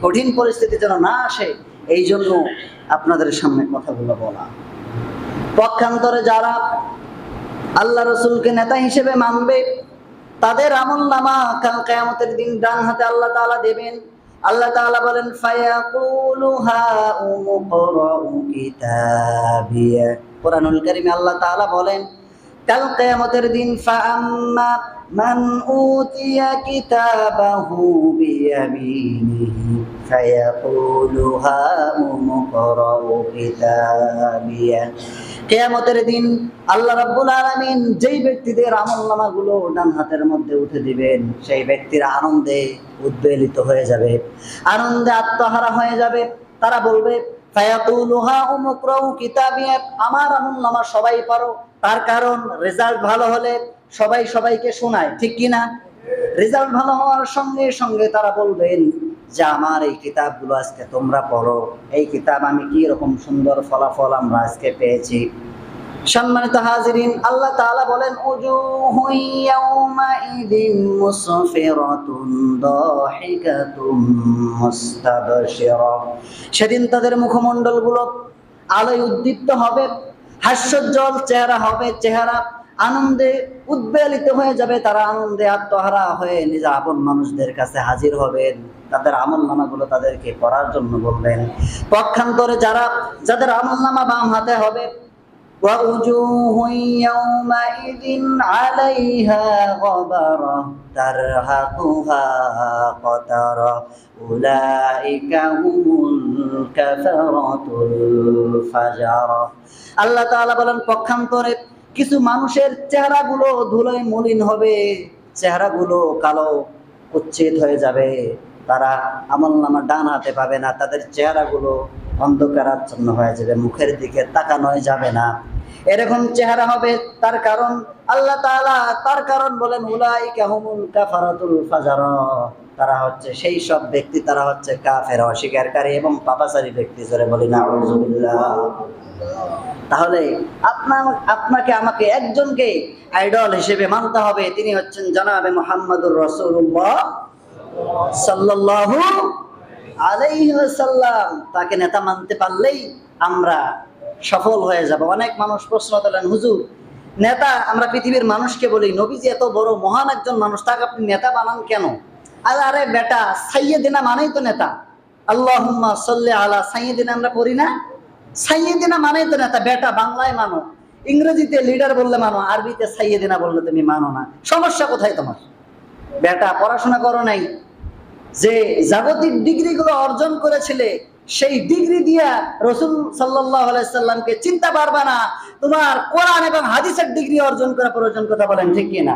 কঠিন পরিস্থিতি যেন না আসে, এই জন্য আপনাদের সামনে কথাগুলো বলা। পক্ষান্তরে যারা আল্লাহ রসুলকে নেতা হিসেবে মানবে, তাদের আমলনামা কাল কিয়ামতের দিন ডান হাতে আল্লাহ তাআলা দেবেন। আল্লাহ তাআলা বলেন, ফায়াকুলু হাউমু করাউ কিতাবিয়া। কোরআনুল কারীমে আল্লাহ তাআলা বলেন, কাল কিয়ামতের দিন ফাআম্মা মান উতিয়া কিতাবাহু বিয়ামিনিহি ফায়াকুলু হাউমু করাউ কিতাবিয়া। কিয়ামতের দিন আল্লাহ রাব্বুল আলামিন যেই ব্যক্তিদের আমলনামাগুলো ডান হাতের মধ্যে উঠে দিবেন, সেই ব্যক্তিরা আনন্দে উদ্বেলিত হয়ে যাবে, আনন্দে আত্মহারা হয়ে যাবে। তারা বলবে, ফায়াকুলু হাউমু ইকরাউ কিতাবিয়া, আমার আমলনামা সবাই পড়ো। তার কারণ রেজাল্ট ভালো হলে সবাই সবাইকে শোনায়, ঠিক কি না? রেজাল্ট ভালো হওয়ার সঙ্গে সঙ্গে তারা বলবেন যে আমার এই কিতাবগুলো আজকে তোমরা পড়ো, এই কিতাব আমি কি রকম সুন্দর ফলাফল আমরা আজকে পেয়েছি। সম্মানিত হাজিরিন, আল্লাহ তাআলা বলেন, উজুহু ইয়াউমাইদিন মুসফিরাতুন দাহিকাতুন মুস্তাবশিরা। সেদিন তাদের মুখমণ্ডলগুলো আলোয় উদ্দীপ্ত হবে, হাস্যোজ্জ্বল চেহারা হবে, চেহারা আনন্দে উদ্বেলিত হয়ে যাবে। তারা আনন্দে আত্মহারা হয়ে নিজের আপন মানুষদের কাছে হাজির হবেন, তাদের আমলনামাগুলো তাদেরকে পড়ার জন্য বলবেন। পক্ষান্তরে যাদের আমলনামা বাম হাতে হবে, وَوُجُوهٌ يَوْمَئِذٍ عَلَيْهَا غَبَرَةٌ تَرْهَقُهَا قَتَرَةٌ أُولَئِكَ هُمُ الْكَفَرَةُ الْفَجَرَةُ। আল্লাহ তাআলা বলেন, পক্ষান্তরে কিছু মানুষের চেহারাগুলো ধুলোয় মলিন হবে, চেহারাগুলো কালো কুৎসিত হয়ে যাবে, তারা আমলনামা ডান হাতে পাবে না, তাদের চেহারাগুলো অন্ধকারাচ্ছন্ন হয়ে যাবে, মুখের দিকে তাকানোই যাবে না, এরকম চেহারা হবে। তার কারণ আল্লাহ তাআলা তার কারণ বলেন, উলাইকা হুমুল কাফারাতুল ফাজারা, তারা হচ্ছে সেই সব ব্যক্তি, তারা হচ্ছে কাফের, অস্বীকারী এবং পাপাচারী ব্যক্তি। জোরে বলি নাউযুবিল্লাহ। তাহলে আপনাকে আমাকে একজনকে আইডল হিসেবে মানতে হবে, তিনি হচ্ছেন জনাবে মুহাম্মদুর রাসূলুল্লাহ সাল্লাল্লাহু আলাইহি ওয়াসাল্লাম। তাকে নেতা মানতে পারলেই আমরা সফল হয়ে যাব। অনেক মানুষ প্রশ্ন তোলেন, হুজুর নেতা আমরা পৃথিবীর মানুষকে বলি, নবীজি এত বড় মহান একজন মানুষ, তাকে আপনি নেতা বানান কেন? আরে বেটা, সাইয়্যিদিনা মানেই তো নেতা। আল্লাহুম্মা সাল্লি আলা সাইয়্যিদিনা আমরা পড়ি না? সাইয়্যিদিনা মানেই তো নেতা। বেটা বাংলায় মানো, ইংরেজিতে লিডার বললে মানো, আরবিতে সাইয়্যিদিনা বললে তুমি মানো না। সমস্যা কোথায় তোমার? বেটা পড়াশোনা করো নাই, যে জাগতিক ডিগ্রিগুলো অর্জন করেছিলে, সেই ডিগ্রি দিয়া রাসূল সাল্লাল্লাহু আলাইহি সাল্লামকে চিনতে পারবা না, তোমার কোরআন এবং হাদিসের ডিগ্রি অর্জন করা প্রয়োজন। কথা বলেন ঠিক কি না?